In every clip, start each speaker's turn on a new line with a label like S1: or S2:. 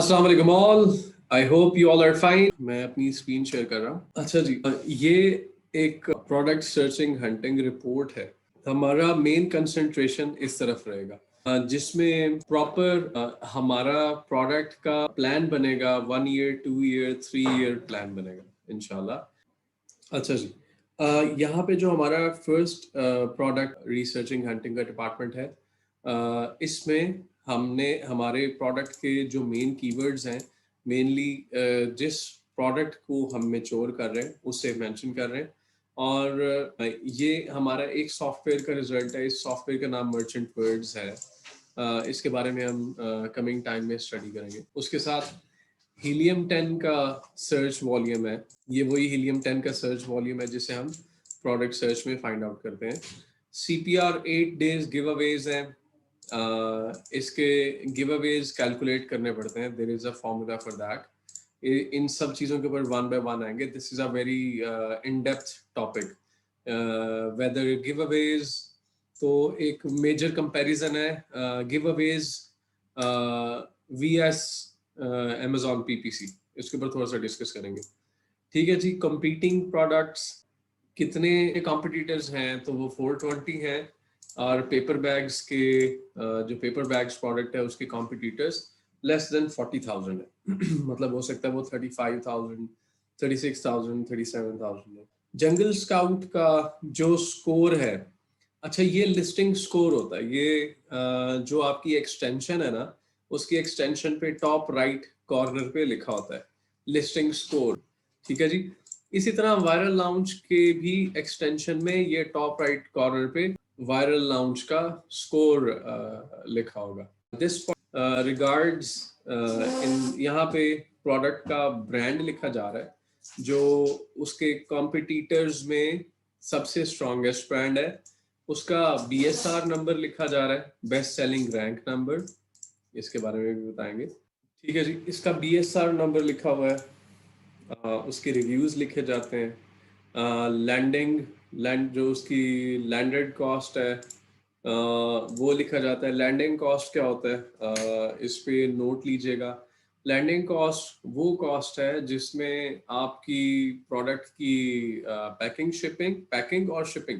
S1: अस्सलाम वालेकुम all. I hope you all are fine. मैं अपनी स्क्रीन शेयर कर रहा हूँ। अच्छा जी, ये एक प्रोडक्ट सर्चिंग हंटिंग रिपोर्ट है। हमारा मेन कंसंट्रेशन इस तरफ रहेगा, जिसमें प्रॉपर हमारा प्रोडक्ट का प्लान बनेगा। 1 ईयर, 2 ईयर, 3 ईयर प्लान बनेगा इंशाल्लाह। अच्छा जी, यहाँ पे जो हमारा फर्स्ट प्रोडक्ट रिसर्चिंग हंटिंग का डिपार्टमेंट है, इसमें हमने हमारे प्रोडक्ट के जो मेन कीवर्ड्स हैं, मेनली जिस प्रोडक्ट को हम मेच्योर कर रहे हैं उसे मेंशन कर रहे हैं। और ये हमारा एक सॉफ्टवेयर का रिजल्ट है। इस सॉफ्टवेयर का नाम मर्चेंट वर्ड्स है। इसके बारे में हम कमिंग टाइम में स्टडी करेंगे। उसके साथ हीलियम 10 का सर्च वॉल्यूम है। ये वही हीलियम 10 का सर्च वॉल्यूम है जिसे हम प्रोडक्ट सर्च में फाइंड आउट करते हैं। CPR 8 डेज गिव अवेज हैं। इसके गिव अवेज कैलकुलेट करने पड़ते हैं। There is a formula for that. इन सब चीज़ों के ऊपर वन बाय वन आएंगे। This is a very in depth topic. Whether giveaways, तो एक मेजर कंपैरिजन है giveaways VS Amazon PPC। इसके ऊपर थोड़ा सा डिस्कस करेंगे। ठीक है जी। कंपीटिंग प्रोडक्ट्स, कितने कॉम्पिटिटर्स हैं? तो वो 420 हैं। और पेपर बैग्स के जो पेपर बैग्स प्रोडक्ट है उसके कॉम्पिटिटर्स लेस देन 40,000 है। मतलब हो सकता है वो 35,000, 36,000, 37,000 है। जंगल स्काउट का जो स्कोर है, अच्छा ये लिस्टिंग स्कोर होता है। ये जो आपकी एक्सटेंशन है ना, उसकी एक्सटेंशन पे टॉप राइट कॉर्नर पे लिखा होता है लिस्टिंग स्कोर। ठीक है जी। इसी तरह वायरल लाउंज के भी एक्सटेंशन में ये टॉप राइट कॉर्नर पे वायरल लाउंज का स्कोर लिखा होगा। दिस रिगार्ड्स इन यहाँ पे प्रोडक्ट का ब्रांड लिखा जा रहा है जो उसके कॉम्पिटिटर्स में सबसे स्ट्रॉन्गेस्ट ब्रांड है। उसका BSR नंबर लिखा जा रहा है, बेस्ट सेलिंग रैंक नंबर। इसके बारे में भी बताएंगे। ठीक है जी। इसका BSR नंबर लिखा हुआ है। उसके रिव्यूज लिखे जाते हैं। लैंड जो उसकी लैंडेड कॉस्ट है, वो लिखा जाता है। लैंडिंग कॉस्ट क्या होता है, इस पे नोट लीजिएगा। लैंडिंग कॉस्ट वो कॉस्ट है जिसमें आपकी प्रोडक्ट की पैकिंग और शिपिंग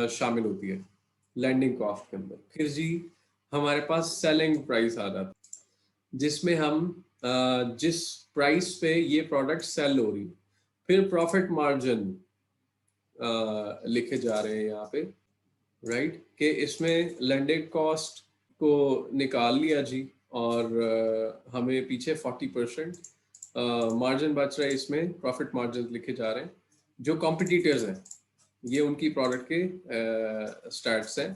S1: शामिल होती है लैंडिंग कॉस्ट के अंदर। फिर जी हमारे पास सेलिंग प्राइस आ जाता है, जिसमें हम जिस प्राइस पे ये प्रोडक्ट सेल हो रही, फिर प्रॉफिट मार्जिन लिखे जा रहे हैं यहाँ पे, राइट। कि इसमें लैंडेड कॉस्ट को निकाल लिया जी, और हमें पीछे 40% मार्जिन बच रहा है। इसमें प्रॉफिट मार्जिन लिखे जा रहे हैं। जो कॉम्पिटिटर्स हैं ये उनकी प्रोडक्ट के स्टैट्स हैं।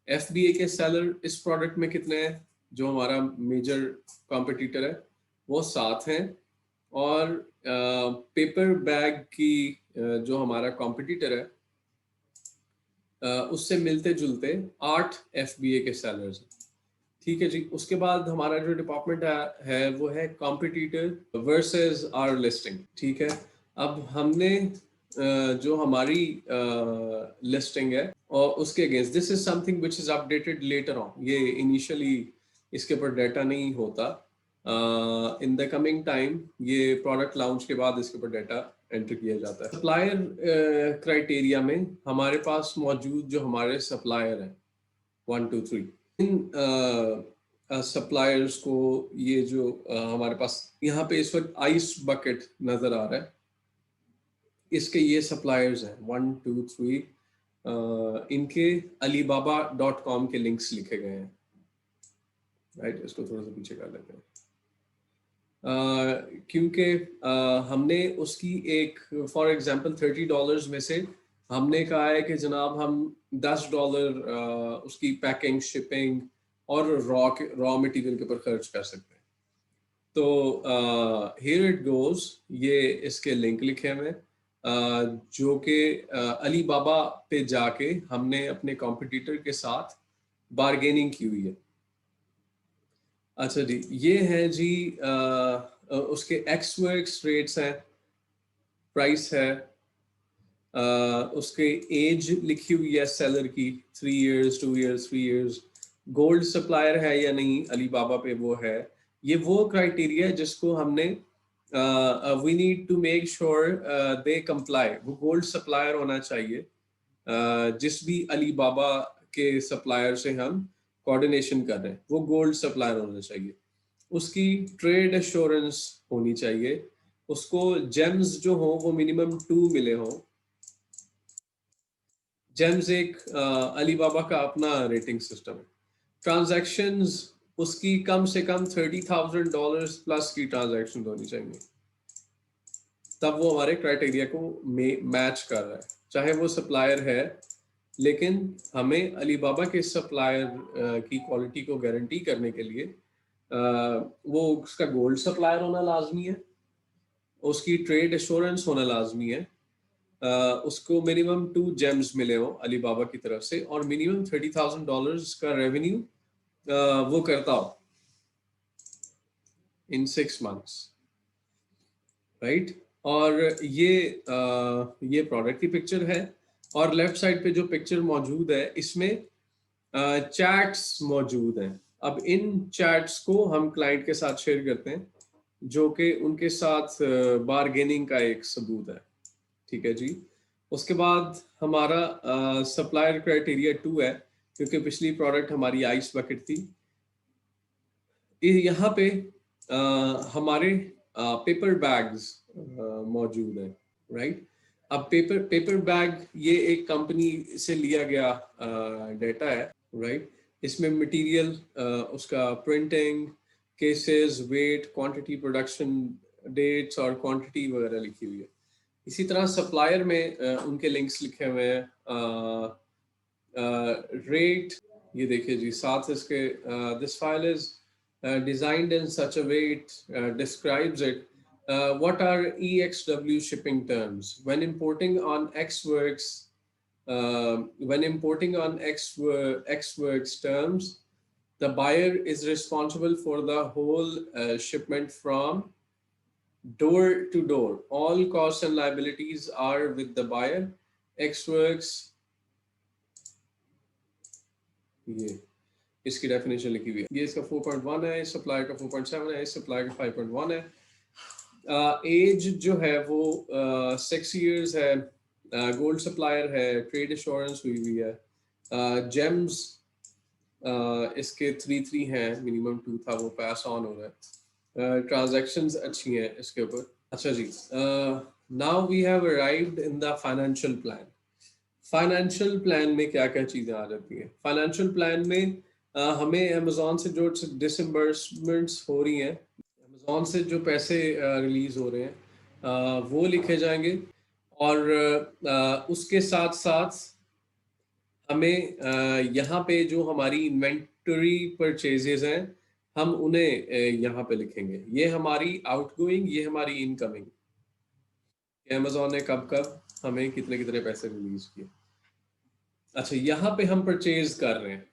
S1: FBA के सेलर इस प्रोडक्ट में कितने हैं? जो हमारा मेजर कॉम्पिटिटर है वो 7 हैं। और पेपर बैग की जो हमारा कॉम्पिटिटर है उससे मिलते जुलते 8 FBA के सेलर्स हैं। ठीक है जी। उसके बाद हमारा जो डिपार्टमेंट है वो है कॉम्पिटिटर वर्सेस आवर लिस्टिंग। ठीक है। अब हमने जो हमारी लिस्टिंग है और उसके against, this is something which is updated later on. ये इनिशियली इसके ऊपर डाटा नहीं होता। इन द कमिंग टाइम ये प्रोडक्ट लॉन्च के बाद इसके ऊपर डाटा एंटर किया जाता है। सप्लायर क्राइटेरिया में हमारे पास मौजूद जो हमारे सप्लायर हैं 1 2 3, इन सप्लायर्स को ये जो हमारे पास यहाँ पे इस वक्त आइस बकेट नजर आ रहा है, इसके ये सप्लायर्स हैं 1 2 3। इनके alibaba.com के लिंक्स लिखे गए हैं, राइट। इसको थोड़ा सा पीछे कर लेते हैं। क्योंकि हमने उसकी एक फॉर एग्जांपल $30 में से हमने कहा है कि जनाब हम $10 उसकी पैकिंग, शिपिंग और रॉ मटेरियल के ऊपर खर्च कर सकते हैं। तो हियर इट गोज, ये इसके लिंक लिखे हुए जो कि अलीबाबा पे जाके हमने अपने कॉम्पिटिटर के साथ बार्गेनिंग की हुई है। अच्छा जी, ये है जी उसके एक्स रेट्स हैं, प्राइस है, उसके एज लिखी हुई है सेलर की 3 years, 2 years, 3 years। Gold supplier है या नहीं, अलीबाबा पे वो है। ये वो क्राइटेरिया है जिसको हमने we need to make sure they comply. वो गोल्ड सप्लायर होना चाहिए। जिस भी अली बाबा के सप्लायर से हम कोऑर्डिनेशन कर रहे हैं वो गोल्ड सप्लायर होना चाहिए। उसकी ट्रेड एश्योरेंस होनी चाहिए। उसको जेम्स जो हो वो मिनिमम 2 मिले हों। जेम्स एक अली बाबा का अपना रेटिंग सिस्टम है। ट्रांजैक्शंस उसकी कम से कम $30,000 प्लस की ट्रांजैक्शन होनी चाहिए, तब वो हमारे क्राइटेरिया को मैच कर रहा है। चाहे वो सप्लायर है, लेकिन हमें अली बाबा के सप्लायर की क्वालिटी को गारंटी करने के लिए वो उसका गोल्ड सप्लायर होना लाजमी है, उसकी ट्रेड एश्योरेंस होना लाजमी है, उसको मिनिमम 2 जेम्स मिले हो अली बाबा की तरफ से, और मिनिमम $30,000 का रेवेन्यू वो करता हो इन 6 मंथ्स, राइट। और ये प्रोडक्ट की पिक्चर है, और लेफ्ट साइड पे जो पिक्चर मौजूद है इसमें चैट्स मौजूद हैं। अब इन चैट्स को हम क्लाइंट के साथ शेयर करते हैं, जो कि उनके साथ बारगेनिंग का एक सबूत है। ठीक है जी। उसके बाद हमारा सप्लायर क्राइटेरिया 2 है, क्योंकि पिछली प्रोडक्ट हमारी आइस बकेट थी। यहाँ पे हमारे पेपर बैग्स मौजूद हैं, राइट। अब पेपर बैग ये एक कंपनी से लिया गया डेटा है, राइट। इसमें मटेरियल, उसका printing, cases, weight, quantity, production dates और क्वांटिटी वगैरह लिखी हुई है। इसी तरह सप्लायर में उनके लिंक्स लिखे हुए हैं, रेट, ये देखिए जी, साथ इसके this file is designed in such a way it describes it what are EXW shipping terms when importing on XWorks. When importing on XWorks terms, the buyer is responsible for the whole shipment from door to door. All costs and liabilities are with the buyer. XWorks, ये इसकी definition लिखी हुई है। ये इसका 4.1 है, इस supplier का 4.7 है, इस सप्लायर का 5.1 है। एज जो है वो 6 years है, गोल्ड सप्लायर है, ट्रेड एश्योरेंस हुई हुई है, जेम्स इसके 3 हैं, मिनिमम 2 था, वो पास ऑन हो रहा है, ट्रांजैक्शंस अच्छी हैं इसके ऊपर। अच्छा जी, now we have arrived in the financial plan. Financial plan में क्या क्या चीज़ें आ जाती हैं? फाइनेंशियल प्लान में हमें अमेजोन से जो डिसम्बर्समेंट्स हो रही हैं, अमेजोन से जो पैसे रिलीज हो रहे हैं, वो लिखे जाएंगे। और उसके साथ साथ हमें यहाँ पे जो हमारी इन्वेंटरी परचेजेस हैं, हम उन्हें यहाँ पे लिखेंगे। ये हमारी आउटगोइंग, ये हमारी इनकमिंग, अमेजोन ने कब कब हमें कितने कितने पैसे रिलीज किए। अच्छा, यहाँ पे हम परचेज कर रहे हैं,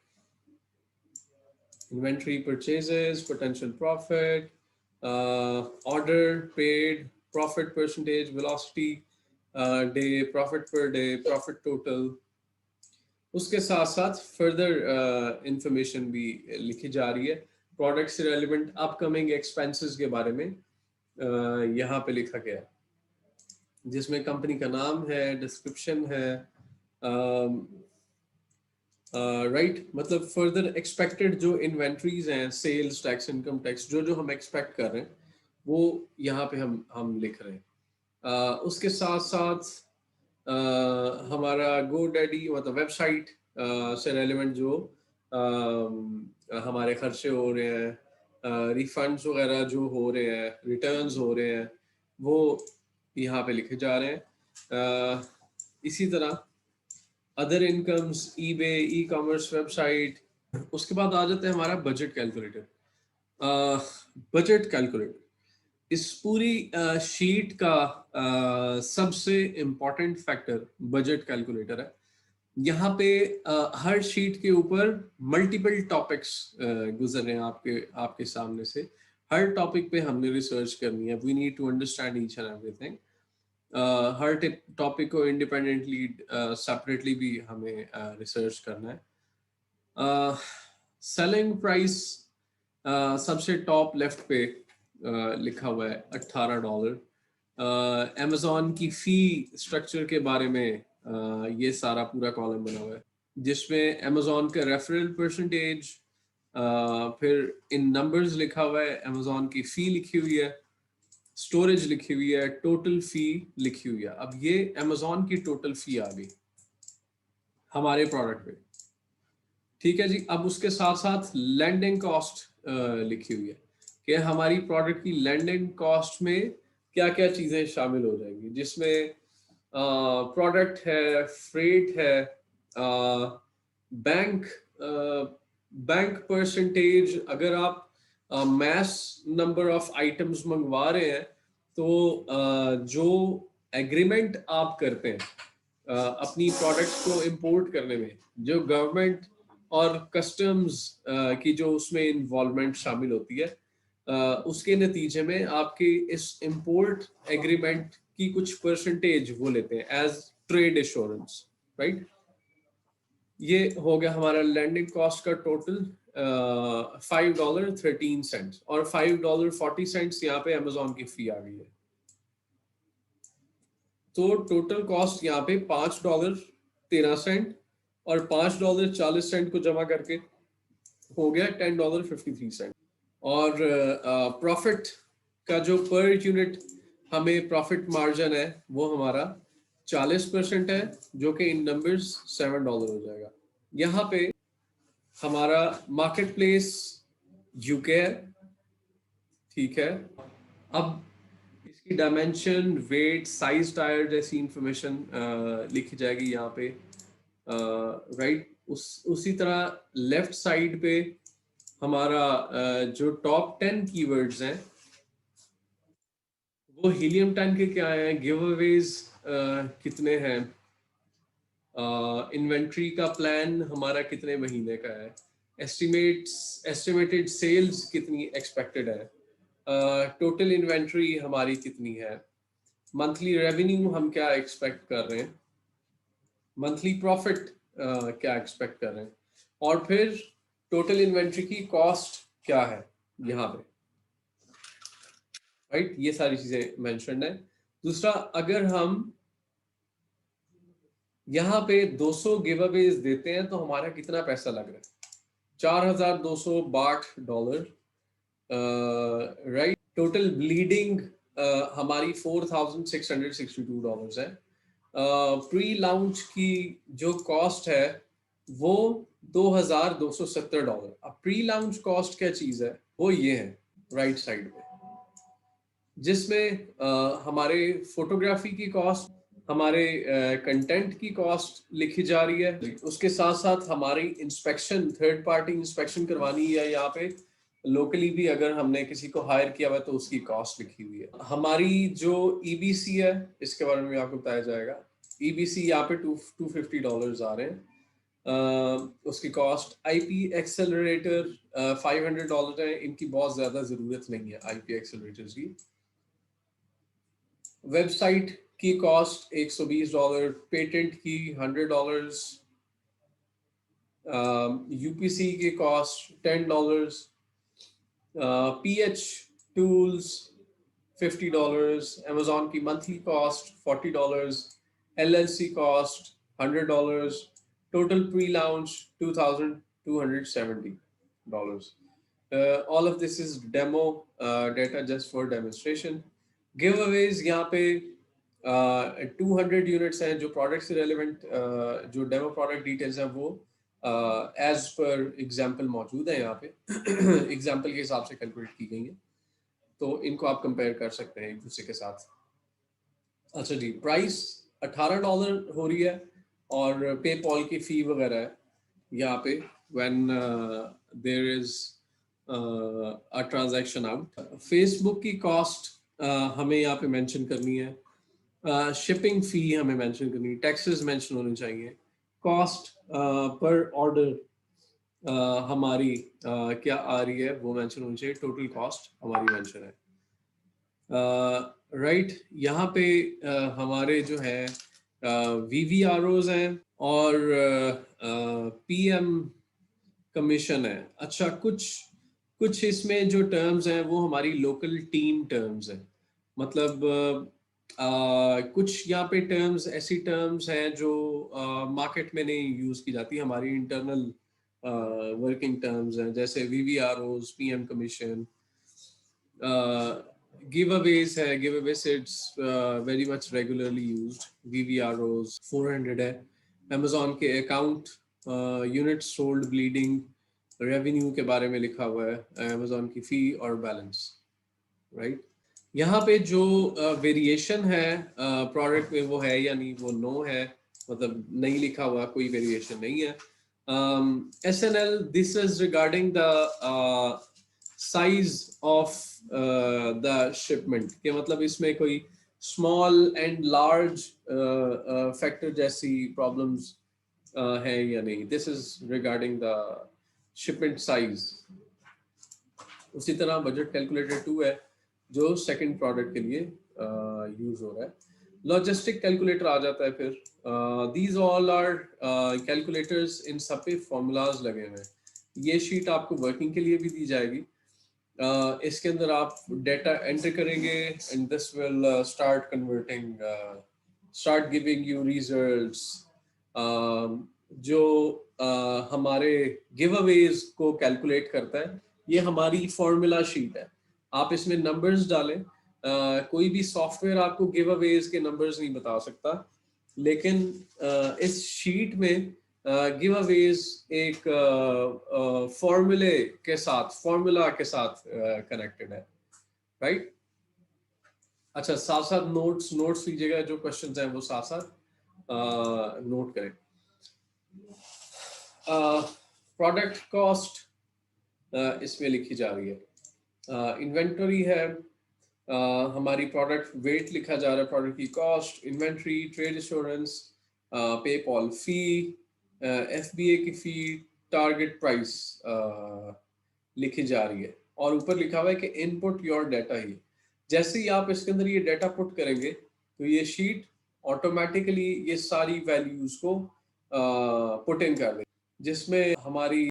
S1: inventory purchases, potential profit, order paid, profit percentage, velocity, day, profit per day, profit total। उसके साथ साथ फर्दर इंफॉर्मेशन भी लिखी जा रही है, प्रोडक्ट से रेलिवेंट अपकमिंग एक्सपेंसेस के बारे में यहाँ पे लिखा गया है, जिसमें कंपनी का नाम है, डिस्क्रिप्शन है, राइट। मतलब फर्दर एक्सपेक्टेड जो इन्वेंट्रीज हैं, सेल्स टैक्स, इनकम टैक्स, जो जो हम एक्सपेक्ट कर रहे हैं वो यहाँ पे हम लिख रहे हैं। उसके साथ साथ हमारा GoDaddy मतलब वेबसाइट से रेलिवेंट जो हमारे खर्चे हो रहे हैं, रिफंड्स वगैरह जो हो रहे हैं, रिटर्न्स हो रहे हैं, वो यहाँ पे लिखे जा रहे हैं। इसी तरह other incomes, eBay, e commerce website. उसके बाद आ जाता है हमारा बजट कैलकुलेटर। बजट कैलकुलेटर इस पूरी शीट का सबसे इम्पोर्टेंट फैक्टर बजट कैलकुलेटर है। यहाँ पे हर शीट के ऊपर मल्टीपल टॉपिक्स गुजर रहे हैं आपके आपके सामने से। हर टॉपिक पे हमने रिसर्च करनी है। We need to understand each and everything. हर टॉपिक को इंडिपेंडेंटली सेपरेटली भी हमें रिसर्च करना है। सेलिंग प्राइस सबसे टॉप लेफ्ट पे लिखा हुआ है $18। अमेजोन की फी स्ट्रक्चर के बारे में ये सारा पूरा कॉलम बना हुआ है, जिसमें अमेजोन का रेफरल परसेंटेज, फिर इन नंबर्स लिखा हुआ है, अमेजोन की फी लिखी हुई है, स्टोरेज लिखी हुई है, टोटल फी लिखी हुई है। अब ये अमेजोन की टोटल फी आ गई हमारे प्रोडक्ट पे, ठीक है जी। अब उसके साथ साथ लैंडिंग कॉस्ट लिखी हुई है कि हमारी प्रोडक्ट की लैंडिंग कॉस्ट में क्या क्या चीज़ें शामिल हो जाएंगी, जिसमें प्रोडक्ट है, फ्रेट है, बैंक बैंक परसेंटेज। अगर आप मैस नंबर ऑफ आइटम्स मंगवा रहे हैं तो जो एग्रीमेंट आप करते हैं अपनी प्रोडक्ट्स को इंपोर्ट करने में, जो गवर्नमेंट और कस्टम्स की जो उसमें इन्वॉल्वमेंट शामिल होती है, उसके नतीजे में आपके इस इंपोर्ट एग्रीमेंट की कुछ परसेंटेज वो लेते हैं एज ट्रेड एश्योरेंस, राइट। ये हो गया हमारा लैंडिंग कॉस्ट का टोटल $5.13 और $5.40 यहाँ पे अमेजोन की फी आ गई है। तो टोटल कॉस्ट यहाँ पे $5.13 और $5.40 को जमा करके हो गया $10.53। और प्रॉफिट का जो पर यूनिट हमें प्रॉफिट मार्जिन है वो हमारा 40% है, जो कि इन नंबर्स $7 हो जाएगा। यहाँ पे हमारा मार्केट प्लेस यूके है, ठीक है। अब इसकी डायमेंशन, वेट, साइज, टायर जैसी इंफॉर्मेशन लिखी जाएगी यहाँ पे, राइट। उसी तरह लेफ्ट साइड पे हमारा जो टॉप 10 कीवर्ड्स हैं वो हीलियम 10 के क्या हैं, गिव अवेज कितने हैं, इन्वेंट्री का प्लान हमारा कितने महीने का है, एस्टिमेटेड सेल्स कितनी एक्सपेक्टेड है, टोटल इन्वेंट्री हमारी कितनी है, मंथली रेवेन्यू हम क्या एक्सपेक्ट कर रहे हैं, मंथली प्रॉफिट क्या एक्सपेक्ट कर रहे हैं, और फिर टोटल इन्वेंट्री की कॉस्ट क्या है यहाँ पे, राइट। ये सारी चीजें मेंशन है। दूसरा, अगर हम यहाँ पे 200 गिव अवेज देते हैं तो हमारा कितना पैसा लग रहा है, $4,262, राइट। टोटल ब्लीडिंग हमारी $4,662 है। प्री लॉन्च की जो कॉस्ट है वो $2,270। अब प्री लॉन्च कॉस्ट क्या चीज है, वो ये है राइट साइड पे, जिसमें हमारे फोटोग्राफी की कॉस्ट, हमारे कंटेंट की कॉस्ट लिखी जा रही है। उसके साथ साथ हमारी इंस्पेक्शन, थर्ड पार्टी इंस्पेक्शन करवानी है यहाँ पे, लोकली भी अगर हमने किसी को हायर किया हुआ है तो उसकी कॉस्ट लिखी हुई है। हमारी जो ईबीसी है इसके बारे में आपको बताया जाएगा। ईबीसी यहाँ पे $250 आ रहे हैं। उसकी कॉस्ट, आईपी एक्सेलरेटर $500 है। इनकी बहुत ज्यादा जरूरत नहीं है आईपी एक्सेलरेटर्स की। वेबसाइट की कॉस्ट $120, पेटेंट की $100, यूपीसी की कॉस्ट $10, पीएच टूल्स $50, अमेजोन की monthly cost $40, LLC cost $100, total pre launch $2,270. All of this is demo data just for demonstration. Give Awez यहाँ पे 200 यूनिट्स हैं जो प्रोडक्ट से रेलिवेंट, जो डेमो प्रोडक्ट डिटेल्स हैं वो एज पर एग्जांपल मौजूद है यहाँ पे। एग्जांपल के हिसाब से कैलकुलेट की गई है, तो इनको आप कंपेयर कर सकते हैं एक दूसरे के साथ। अच्छा जी, प्राइस $18 हो रही है और पेपॉल की फी वगैरह है यहाँ पे when there is a transaction out. Facebook की कॉस्ट हमें यहाँ पे मेंशन करनी है, शिपिंग फी हमें मेंशन करनी है, टैक्सेस मेंशन होने चाहिए, कॉस्ट पर ऑर्डर हमारी क्या आ रही है वो मेंशन होनी चाहिए, टोटल कॉस्ट हमारी मेंशन है, राइट। यहाँ पे हमारे जो है वीवीआरओज हैं और पीएम कमीशन है। अच्छा, कुछ कुछ इसमें जो टर्म्स हैं वो हमारी लोकल टीम टर्म्स हैं, मतलब कुछ यहाँ पे टर्म्स ऐसी टर्म्स हैं जो मार्केट में नहीं यूज की जाती, हमारी इंटरनल वर्किंग टर्म्स हैं, जैसे VVROs, PM कमीशन, giveaways है, giveaways it's very much regularly used, VVROs 400 है, Amazon के account, unit sold, bleeding, revenue के बारे में लिखा हुआ है, Amazon की फी और बैलेंस, राइट। यहाँ पे जो वेरिएशन है प्रोडक्ट में वो है या नहीं, वो नो है, मतलब नहीं लिखा हुआ, कोई वेरिएशन नहीं है। SNL, this is regarding the size of the shipment, के मतलब इसमें कोई स्मॉल एंड लार्ज फैक्टर जैसी प्रॉब्लम्स है या नहीं, this is regarding the shipment size. उसी तरह बजट कैलकुलेटर 2 है जो सेकंड प्रोडक्ट के लिए यूज हो रहा है। लॉजिस्टिक कैलकुलेटर आ जाता है फिर, दीज ऑल आर कैलकुलेटर्स, इन सब पे फॉर्मूलाज लगे हुए हैं। ये शीट आपको वर्किंग के लिए भी दी जाएगी, इसके अंदर आप डेटा एंटर करेंगे and this will start converting, start giving you results. जो हमारे गिव अवेज को कैलकुलेट करता है, ये हमारी फॉर्मूला शीट है, आप इसमें नंबर्स डालें। कोई भी सॉफ्टवेयर आपको गिव अवेज के नंबर्स नहीं बता सकता, लेकिन इस शीट में गिव अवेज एक फॉर्मूला के साथ कनेक्टेड है, राइट। अच्छा, साथ साथ नोट्स लीजिएगा, जो क्वेश्चंस हैं वो साथ साथ नोट करें। प्रोडक्ट कॉस्ट इसमें लिखी जा रही है, इन्वेंटरी है, हमारी प्रोडक्ट वेट लिखा जा रहा है, प्रोडक्ट की cost, inventory, trade insurance, PayPal fee, FBA की फी, टारगेट प्राइस लिखी जा रही है, और ऊपर लिखा हुआ है कि इनपुट योर डाटा ही। जैसे ही आप इसके अंदर ये डाटा पुट करेंगे तो ये शीट ऑटोमेटिकली ये सारी वैल्यूज को पुट इन कर देगी, जिसमें हमारी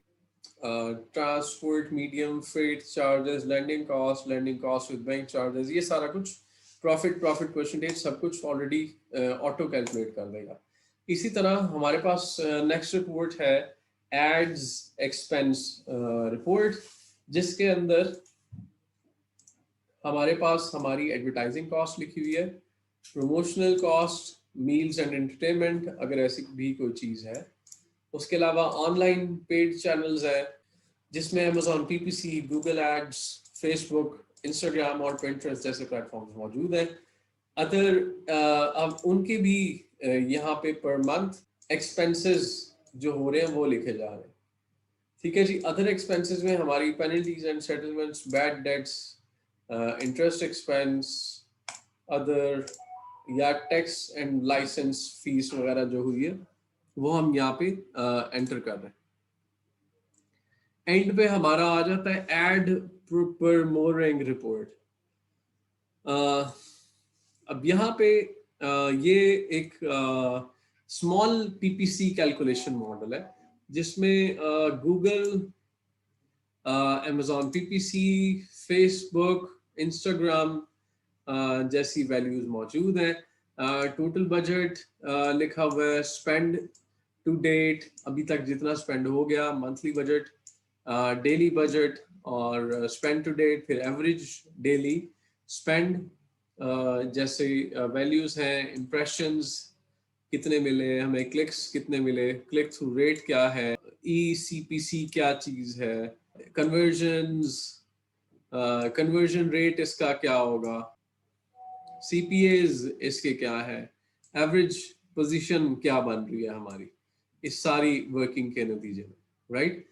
S1: transport medium, freight charges, landing cost with bank charges, ये सारा कुछ, प्रॉफिट परसेंटेज, सब कुछ ऑलरेडी ऑटो कैलकुलेट कर देगा। इसी तरह हमारे पास नेक्स्ट रिपोर्ट है एड्स एक्सपेंस रिपोर्ट, जिसके अंदर हमारे पास हमारी एडवर्टाइजिंग कॉस्ट लिखी हुई है, promotional cost, meals and entertainment अगर ऐसी भी कोई चीज़ है, उसके अलावा ऑनलाइन पेड चैनल्स है जिसमें Amazon PPC, Google ads, Facebook, Instagram और पिंटरेस्ट जैसे प्लेटफॉर्म्स मौजूद हैं। अदर अब उनके भी यहाँ पे पर मंथ एक्सपेंसेस जो हो रहे हैं वो लिखे जा रहे हैं, ठीक है जी। अदर एक्सपेंसेस में हमारी penalties and settlements, bad debts, interest expense, other या टैक्स एंड लाइसेंस फीस वगैरह जो हुई है वो हम यहाँ पे एंटर कर रहे हैं। एंड पे हमारा आ जाता है एड प्रमोरिंग रिपोर्ट। अब यहाँ पे ये एक स्मॉल PPC कैलकुलेशन मॉडल है, जिसमें Google, Amazon PPC, Facebook, Instagram जैसी वैल्यूज मौजूद हैं। टोटल बजट लिखा हुआ है, स्पेंड टू डेट अभी तक जितना स्पेंड हो गया, मंथली बजट, डेली बजट और स्पेंड टू डेट, फिर एवरेज डेली स्पेंड जैसे वैल्यूज हैं। इम्प्रेशंस कितने मिले हमें, क्लिक्स कितने मिले, क्लिक थ्रू रेट क्या है, ECPC क्या चीज़ है, कन्वर्जन रेट इसका क्या होगा, CPAs इसके क्या है, एवरेज पोजीशन क्या बन रही है हमारी, इस सारी वर्किंग के नतीजे में, राइट।